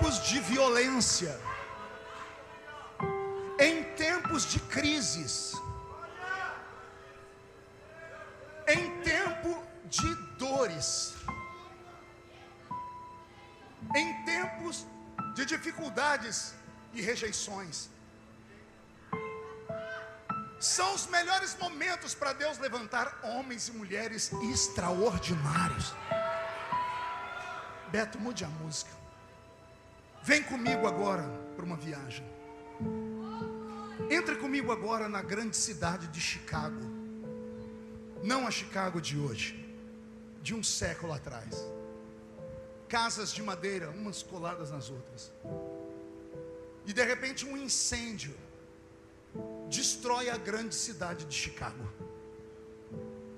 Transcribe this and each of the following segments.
tempos de violência, em tempos de crises, em tempo de dores, em tempos de dificuldades e rejeições, são os melhores momentos para Deus levantar homens e mulheres extraordinários. Beto, mude a música. Vem comigo agora para uma viagem. Entre comigo agora na grande cidade de Chicago. Não a Chicago de hoje, de um século atrás. Casas de madeira, umas coladas nas outras. E de repente um incêndio destrói a grande cidade de Chicago.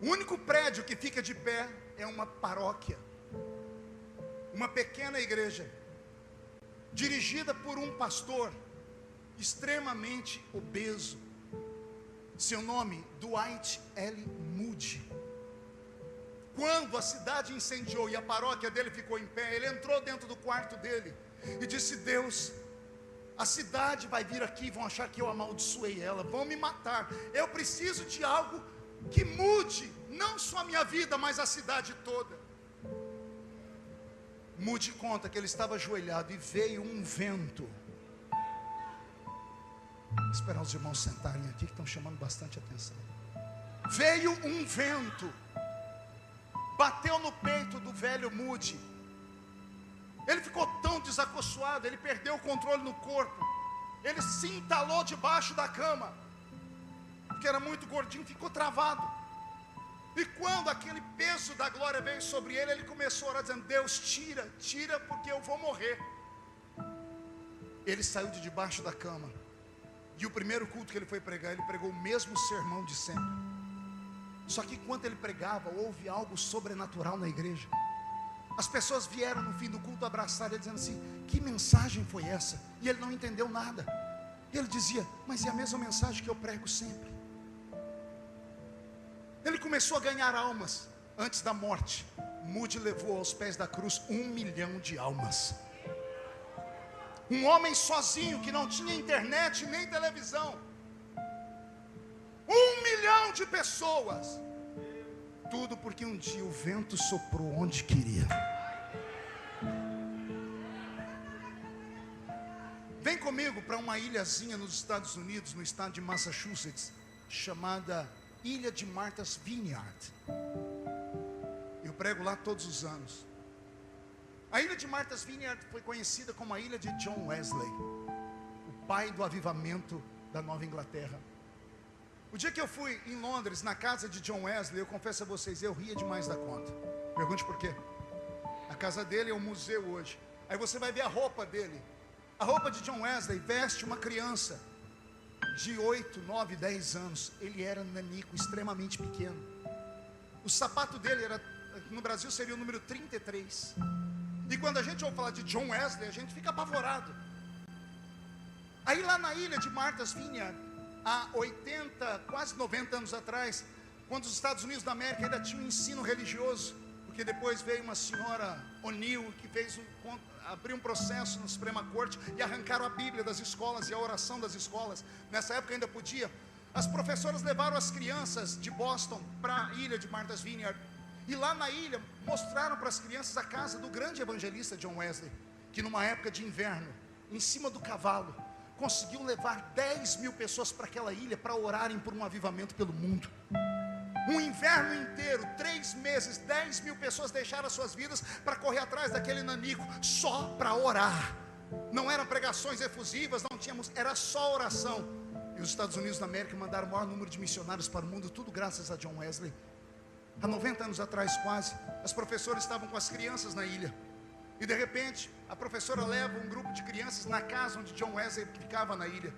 O único prédio que fica de pé é uma paróquia, uma pequena igreja, dirigida por um pastor extremamente obeso. Seu nome, Dwight L. Moody. Quando a cidade incendiou e a paróquia dele ficou em pé, ele entrou dentro do quarto dele e disse: Deus, a cidade vai vir aqui, vão achar que eu amaldiçoei ela, vão me matar. Eu preciso de algo que mude, não só a minha vida, mas a cidade toda. Moody conta que ele estava ajoelhado e veio um vento. Vou esperar os irmãos sentarem aqui que estão chamando bastante atenção. Veio um vento, bateu no peito do velho Moody. Ele ficou tão desacorçoado, ele perdeu o controle no corpo. Ele se entalou debaixo da cama, porque era muito gordinho, ficou travado. E quando aquele peso da glória veio sobre ele, ele começou a orar dizendo: Deus, tira, tira, porque eu vou morrer. Ele saiu de debaixo da cama. E o primeiro culto que ele foi pregar, ele pregou o mesmo sermão de sempre. Só que enquanto ele pregava, houve algo sobrenatural na igreja. As pessoas vieram no fim do culto abraçar ele, dizendo assim: que mensagem foi essa? E ele não entendeu nada. E ele dizia: mas é a mesma mensagem que eu prego sempre. Ele começou a ganhar almas. Antes da morte, Moody levou aos pés da cruz 1 milhão de almas. Um homem sozinho, que não tinha internet nem televisão. 1 milhão de pessoas. Tudo porque um dia o vento soprou onde queria. Vem comigo para uma ilhazinha nos Estados Unidos, no estado de Massachusetts, chamada Ilha de Martha's Vineyard. Eu prego lá todos os anos. A Ilha de Martha's Vineyard foi conhecida como a Ilha de John Wesley, o pai do avivamento da Nova Inglaterra. O dia que eu fui em Londres, na casa de John Wesley, eu confesso a vocês, eu ria demais da conta. Pergunte por quê. A casa dele é um museu hoje. Aí você vai ver a roupa dele. A roupa de John Wesley veste uma criança de 8, 9, 10 anos. Ele era nanico, extremamente pequeno. O sapato dele era, no Brasil seria o número 33. E quando a gente ouve falar de John Wesley, a gente fica apavorado. Aí lá na ilha de Martha's Vineyard, há 80, quase 90 anos atrás, quando os Estados Unidos da América ainda tinham um ensino religioso, porque depois veio uma senhora O'Neill que abriu um processo na Suprema Corte e arrancaram a Bíblia das escolas e a oração das escolas. Nessa época ainda podia. As professoras levaram as crianças de Boston para a ilha de Martha's Vineyard. E lá na ilha mostraram para as crianças a casa do grande evangelista John Wesley, que numa época de inverno, em cima do cavalo, conseguiu levar 10 mil pessoas para aquela ilha para orarem por um avivamento pelo mundo. Um inverno inteiro, 3 meses, 10 mil pessoas deixaram as suas vidas para correr atrás daquele nanico, só para orar. Não eram pregações efusivas, não tínhamos, era só oração. E os Estados Unidos da América mandaram o maior número de missionários para o mundo, tudo graças a John Wesley. Há 90 anos atrás quase, as professoras estavam com as crianças na ilha. E de repente, a professora leva um grupo de crianças na casa onde John Wesley ficava na ilha.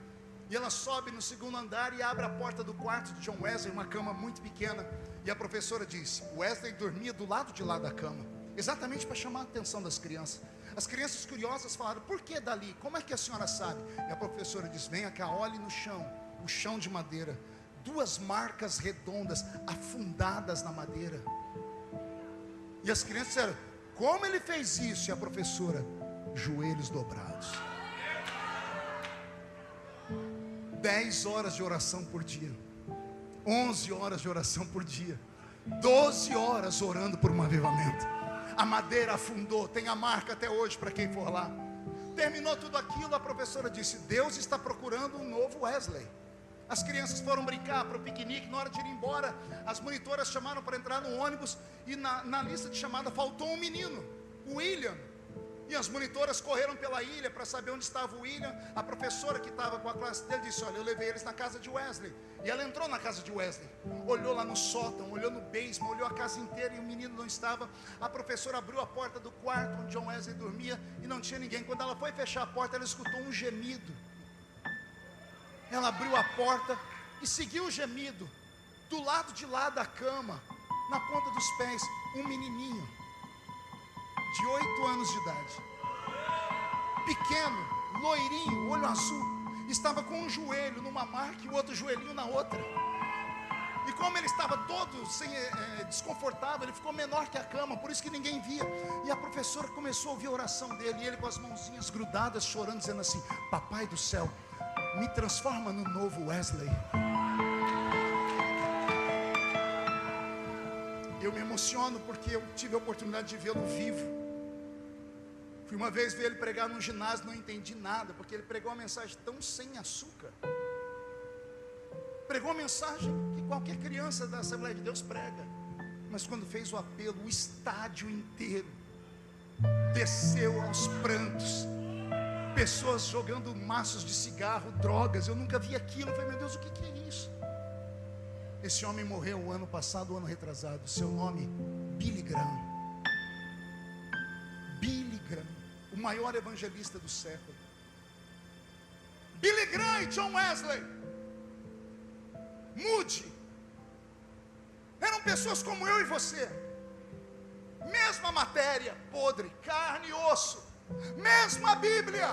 E ela sobe no segundo andar e abre a porta do quarto de John Wesley, uma cama muito pequena. E a professora disse: Wesley dormia do lado de lá da cama, exatamente para chamar a atenção das crianças. As crianças curiosas falaram: por que dali? Como é que a senhora sabe? E a professora disse: venha cá, olhe no chão, o chão de madeira. 2 marcas redondas afundadas na madeira. E as crianças disseram: como ele fez isso? E a professora: joelhos dobrados. 10 horas de oração por dia, 11 horas de oração por dia, 12 horas orando por um avivamento. A madeira afundou, tem a marca até hoje para quem for lá. Terminou tudo aquilo, a professora disse: Deus está procurando um novo Wesley. As crianças foram brincar para o piquenique. Na hora de ir embora, as monitoras chamaram para entrar no ônibus, e na lista de chamada faltou um menino, o William. E as monitoras correram pela ilha para saber onde estava o William. A professora que estava com a classe dele disse: olha, eu levei eles na casa de Wesley. E ela entrou na casa de Wesley, olhou lá no sótão, olhou no basement, olhou a casa inteira, e o menino não estava. A professora abriu a porta do quarto onde John Wesley dormia e não tinha ninguém. Quando ela foi fechar a porta, ela escutou um gemido. Ela abriu a porta e seguiu o gemido. Do lado de lá da cama, na ponta dos pés, um menininho de 8 anos de idade, pequeno, loirinho, olho azul, estava com um joelho numa marca e o outro joelhinho na outra. E como ele estava todo desconfortável, ele ficou menor que a cama, por isso que ninguém via. E a professora começou a ouvir a oração dele, e ele com as mãozinhas grudadas, chorando, dizendo assim: papai do céu, me transforma no novo Wesley. Eu me emociono porque eu tive a oportunidade de vê-lo vivo. Fui uma vez ver ele pregar num ginásio, não entendi nada, porque ele pregou uma mensagem tão sem açúcar. Pregou uma mensagem que qualquer criança da Assembleia de Deus prega. Mas quando fez o apelo, o estádio inteiro desceu aos prantos. Pessoas jogando maços de cigarro, drogas. Eu nunca vi aquilo. Eu falei: meu Deus, o que é isso? Esse homem morreu o ano passado, o ano retrasado. Seu nome, Billy Graham. Billy Graham, o maior evangelista do século. Billy Graham e John Wesley, Moody, eram pessoas como eu e você. Mesma matéria, podre, carne e osso. Mesma Bíblia.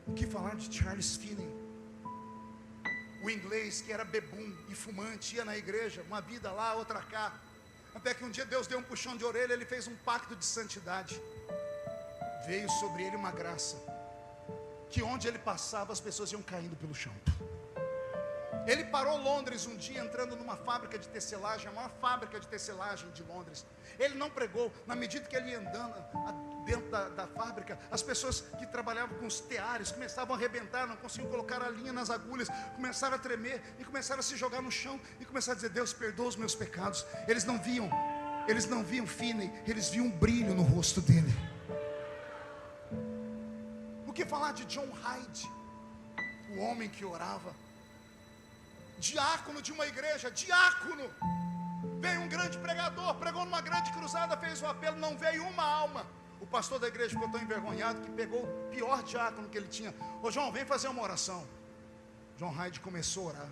O que falar de Charles Finney, o inglês que era bebum e fumante, ia na igreja, uma vida lá, outra cá, até que um dia Deus deu um puxão de orelha, ele fez um pacto de santidade. Veio sobre ele uma graça, que onde ele passava as pessoas iam caindo pelo chão. Ele parou Londres um dia, entrando numa fábrica de tecelagem, a maior fábrica de tecelagem de Londres. Ele não pregou. Na medida que ele ia andando dentro da fábrica, as pessoas que trabalhavam com os teares começavam a arrebentar, não conseguiam colocar a linha nas agulhas, começaram a tremer e começaram a se jogar no chão e começaram a dizer: Deus, perdoa os meus pecados. Eles não viam Finney, eles viam um brilho no rosto dele. O que falar de John Hyde, o homem que orava, diácono de uma igreja, diácono. Veio um grande pregador, pregou numa grande cruzada, fez o apelo, não veio uma alma. O pastor da igreja ficou tão envergonhado que pegou o pior diácono que ele tinha. Ô João, vem fazer uma oração. John Hyde começou a orar.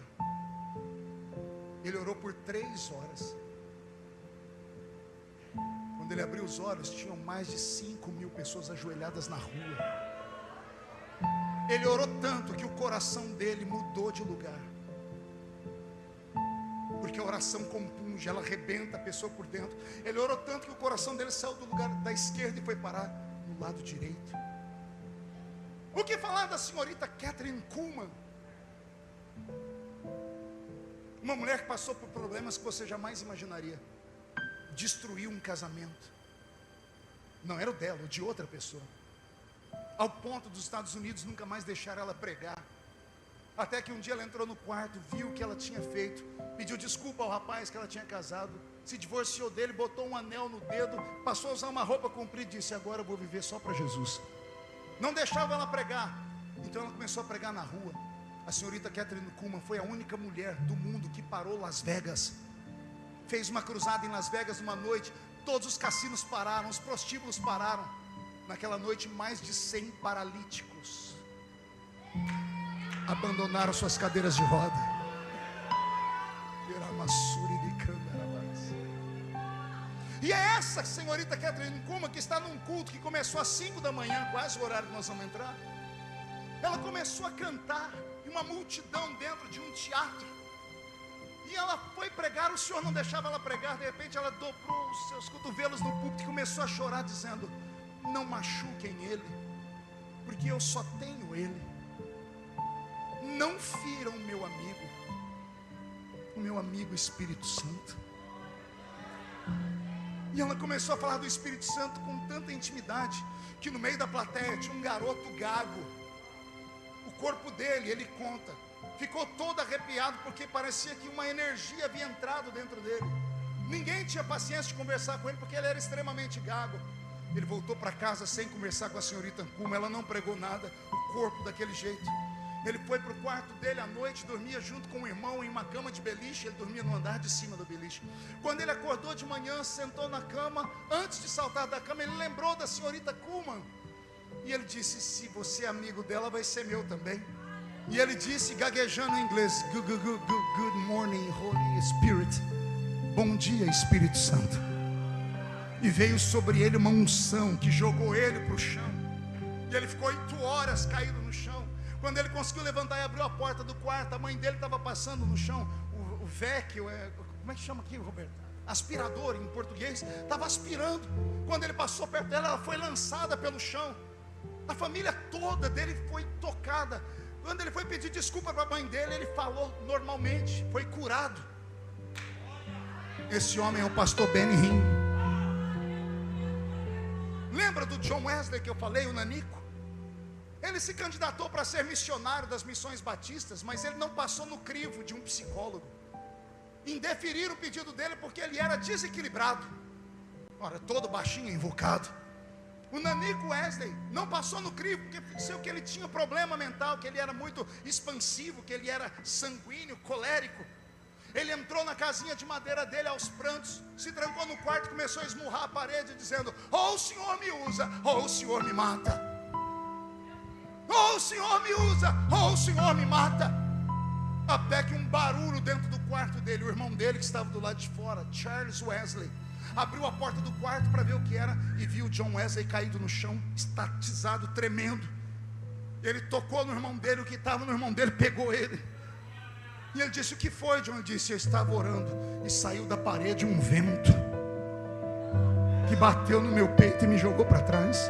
Ele orou por 3 horas. Quando ele abriu os olhos, tinham mais de 5.000 pessoas ajoelhadas na rua. Ele orou tanto que o coração dele mudou de lugar. Porque a oração compunge, ela arrebenta a pessoa por dentro. Ele orou tanto que o coração dele saiu do lugar da esquerda e foi parar no lado direito. O que falar da senhorita Kathryn Kuhlman? Uma mulher que passou por problemas que você jamais imaginaria. Destruiu um casamento. Não era o dela, o de outra pessoa. Ao ponto dos Estados Unidos nunca mais deixar ela pregar. Até que um dia ela entrou no quarto, viu o que ela tinha feito, pediu desculpa ao rapaz que ela tinha casado, se divorciou dele, botou um anel no dedo, passou a usar uma roupa comprida e disse: agora eu vou viver só para Jesus. Não deixava ela pregar, então ela começou a pregar na rua. A senhorita Kathryn Kuhlman foi a única mulher do mundo que parou Las Vegas. Fez uma cruzada em Las Vegas uma noite, todos os cassinos pararam, os prostíbulos pararam. Naquela noite, mais de 100 paralíticos abandonaram suas cadeiras de roda. E é essa senhorita Kathryn Kuhlman que está num culto que começou às 5 da manhã, quase o horário que nós vamos entrar. Ela começou a cantar, e uma multidão dentro de um teatro. E ela foi pregar, o Senhor não deixava ela pregar. De repente ela dobrou os seus cotovelos no púlpito e começou a chorar, dizendo: não machuquem ele, porque eu só tenho ele. Não firam o meu amigo Espírito Santo. E ela começou a falar do Espírito Santo com tanta intimidade, que no meio da plateia tinha um garoto gago. O corpo dele, ele conta, ficou todo arrepiado, porque parecia que uma energia havia entrado dentro dele. Ninguém tinha paciência de conversar com ele, porque ele era extremamente gago. Ele voltou para casa sem conversar com a senhorita Ancuma. Ela não pregou nada, o corpo daquele jeito. Ele foi para o quarto dele à noite, dormia junto com o irmão em uma cama de beliche. Ele dormia no andar de cima do beliche. Quando ele acordou de manhã, sentou na cama, antes de saltar da cama, ele lembrou da senhorita Kuhlman. E ele disse: se você é amigo dela, vai ser meu também. E ele disse, gaguejando em inglês: good morning, Holy Spirit. Bom dia, Espírito Santo. E veio sobre ele uma unção que jogou ele para o chão. E ele ficou 8 horas caído no chão. Quando ele conseguiu levantar e abriu a porta do quarto, a mãe dele estava passando no chão. O VEC, como é que chama aqui, Roberto? Aspirador em português, estava aspirando. Quando ele passou perto dela, ela foi lançada pelo chão. A família toda dele foi tocada. Quando ele foi pedir desculpa para a mãe dele, ele falou normalmente, foi curado. Esse homem é o pastor Benny Hinn. Lembra do John Wesley que eu falei, o nanico? Ele se candidatou para ser missionário das missões batistas, mas ele não passou no crivo de um psicólogo. Indeferiram o pedido dele porque ele era desequilibrado. Ora, todo baixinho, invocado. O nanico Wesley não passou no crivo porque pensou que ele tinha problema mental, que ele era muito expansivo, que ele era sanguíneo, colérico. Ele entrou na casinha de madeira dele aos prantos, se trancou no quarto e começou a esmurrar a parede, dizendo: ou o Senhor me usa, ou o Senhor me mata. Ou o Senhor me usa, ou o Senhor me mata. Até que um barulho dentro do quarto dele, o irmão dele que estava do lado de fora, Charles Wesley, abriu a porta do quarto para ver o que era e viu John Wesley caído no chão, estatizado, tremendo. Ele tocou no irmão dele, o que estava no irmão dele pegou ele. E ele disse: o que foi, John? Ele disse: eu estava orando e saiu da parede um vento que bateu no meu peito e me jogou para trás.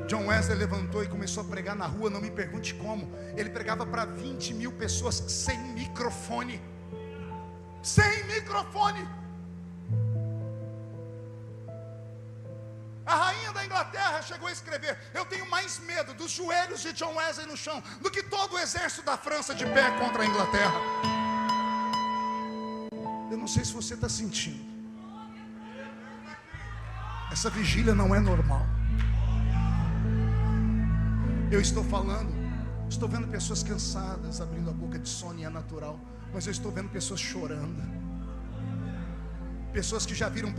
John Wesley levantou e começou a pregar na rua. Não me pergunte como. Ele pregava para 20 mil pessoas sem microfone. Sem microfone. A rainha da Inglaterra chegou a escrever: eu tenho mais medo dos joelhos de John Wesley no chão do que todo o exército da França de pé contra a Inglaterra. Eu não sei se você está sentindo. Essa vigília não é normal. Eu estou falando, estou vendo pessoas cansadas, abrindo a boca de sono, e é natural. Mas eu estou vendo pessoas chorando. Pessoas que já viram